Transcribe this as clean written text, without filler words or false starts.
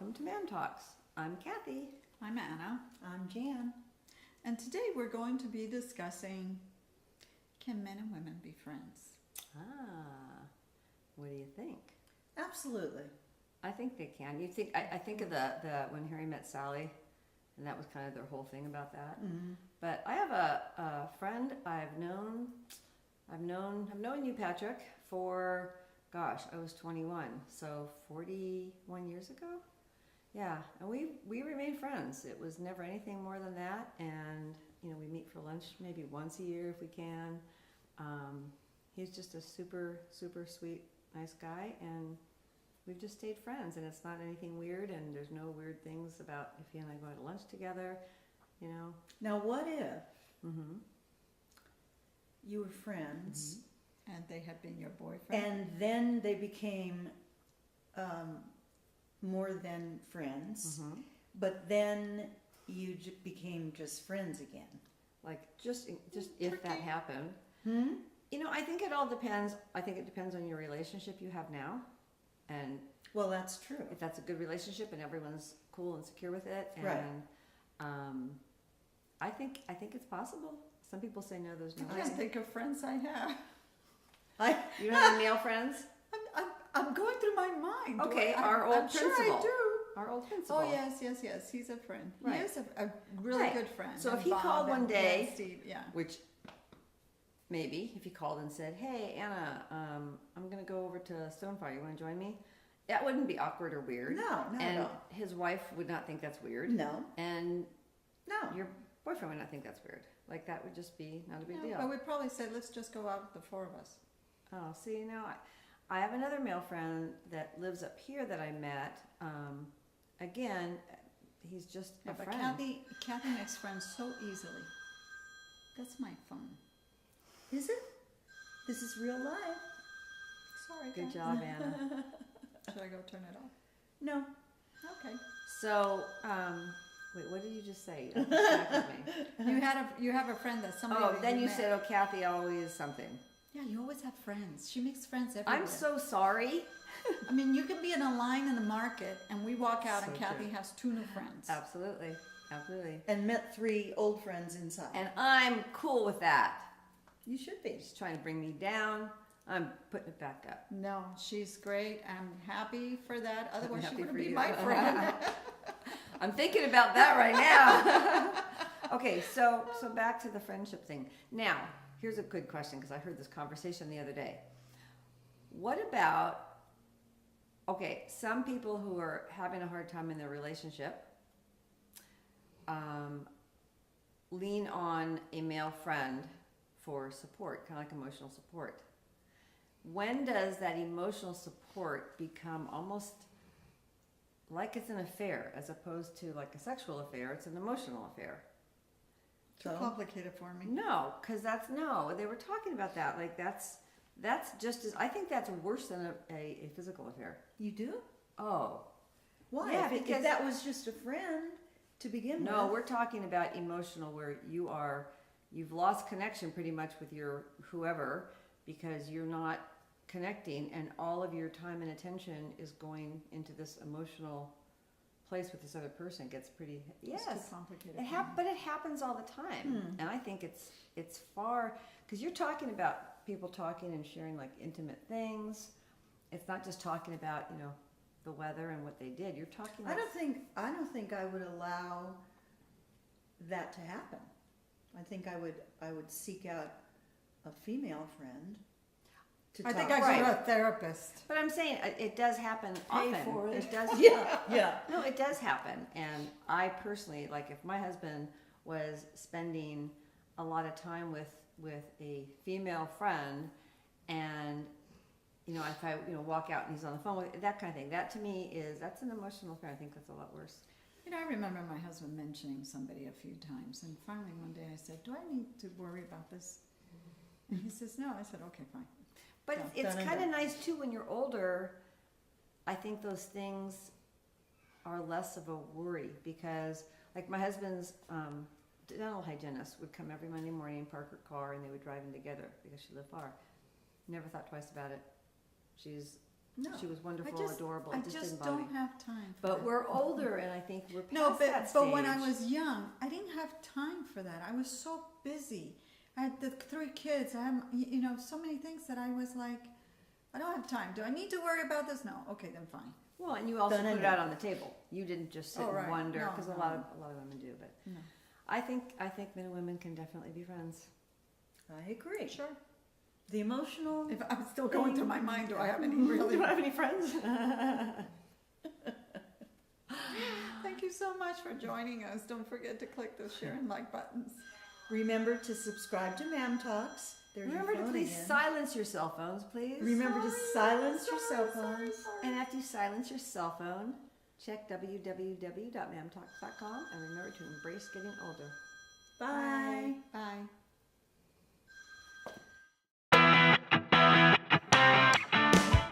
welcome to Ma'am Talks. I'm Kathy. I'm Anna, I'm Jan. and today we're going to be discussing, can men and women be friends? What do you think? Absolutely. I think they can. You think? I think of the when Harry met Sally, and that was kind of their whole thing about that. Mm-hmm. But I have a friend I've known you, Patrick, for, gosh, I was 21, so 41 years ago. Yeah, and we remain friends. It was never anything more than that, and we meet for lunch maybe once a year if we can. He's just a super, super sweet, nice guy, and we've just stayed friends, and it's not anything weird, and there's no weird things about if he and I go out to lunch together, Now, what if Mm-hmm. you were friends And they had been your boyfriend? and then they became more than friends, Mm-hmm. but then you became just friends again? Like, just if that happened. Hmm? I think it all depends. I think it depends on your relationship you have now, and Well, that's true. if that's a good relationship and everyone's cool and secure with it. And, Right. I think it's possible. Some people say no, there's no I way. can't think of friends I have. You don't have any male friends? I'm going through my mind. Okay, I'm our old sure I principal. do. Our old principal. Oh, yes. He's a friend. Right. He is a really Right. good friend. So if And he Bob called one and day- and Steve, yeah. Which, maybe, if he called and said, "Hey, Anna, I'm going to go over to Stonefire. You want to join me?" That wouldn't be awkward or weird. No, not And at all. his wife would not think that's weird. No, And no. your boyfriend would not think that's weird. Like, that would just be not a big No, deal. but we'd probably say, let's just go out, the four of us. Oh, see, now I have another male friend that lives up here that I met. Again, he's just Yeah, a but friend. Kathy makes friends so easily. That's my phone. Is it? This is real life. Sorry. Good Kathy. job, Anna. Should I go turn it off? No. Okay. So, wait, what did you just say? You distracted me. You have a friend that somebody. Oh, that then you met. said, "Oh, Kathy always something." Yeah, you always have friends. She makes friends everywhere. I'm so sorry. I mean, you can be in a line in the market, and we walk out, and So Kathy true. has two new friends. Absolutely, absolutely. And met 3 old friends inside. And I'm cool with that. You should be. She's trying to bring me down. I'm putting it back up. No, she's great. I'm happy for that. Otherwise, she happy wouldn't for be you. my friend. I'm thinking about that right now. Okay, so back to the friendship thing. Now, here's a good question, because I heard this conversation the other day. What about, okay, some people who are having a hard time in their relationship lean on a male friend for support, kind of like emotional support. When does that emotional support become almost like it's an affair, as opposed to like a sexual affair? It's an emotional affair. Too complicated for me. No, because they were talking about that. Like that's just as, I think that's worse than a physical affair. You do? Oh. Why? Yeah, if because- that was just a friend to begin No, with. we're talking about emotional, where you've lost connection pretty much with your whoever, because you're not connecting, and all of your time and attention is going into this emotional place with this other person. It gets pretty, It's yes. too complicated. It for me. but it happens all the time, and I think it's far, because you're talking about people talking and sharing like intimate things. It's not just talking about the weather and what they did. You're talking. I don't think I would allow that to happen. I think I would seek out a female friend to I talk. think I Right. go to a therapist. But I'm saying it does happen often. Pay for it. It does. Yeah. No, it does happen, and I personally, like, if my husband was spending a lot of time with a female friend, and if I walk out and he's on the phone with that kind of thing, that to me that's an emotional affair. I think that's a lot worse. I remember my husband mentioning somebody a few times, and finally one day I said, "Do I need to worry about this?" And he says, "No." I said, "Okay, fine." But Yeah, it's done and kind of done. nice too when you're older. I think those things are less of a worry, because like my husband's dental hygienist would come every Monday morning, park her car, and they would drive in together because she lived far. Never thought twice about it. She's No, She was wonderful, I just- adorable. I It just just didn't bother me. don't have time for But that. we're older, and I think we're past No, that but when I stage. was young, I didn't have time for that. I was so busy. I had the 3 kids. I have, you know, so many things that I was like, I don't have time. Do I need to worry about this? No. Okay, then fine. Well, and you also Done put and it out done. on the table. You didn't just sit Oh, right. and wonder, No, because no, a lot no. of women do. But No. I think men and women can definitely be friends. I agree. Sure. The emotional. If I'm still going through my mind, do I have any really? Do I have any friends? Thank you so much for joining us. Don't forget to click the share and like buttons. Remember to subscribe to Ma'am Talks. There's Remember your to phone please again. silence your cell phones, please. Remember to silence your cell phones. And after you silence your cell phone, check www.mamtalks.com and remember to embrace getting older. Bye. Bye.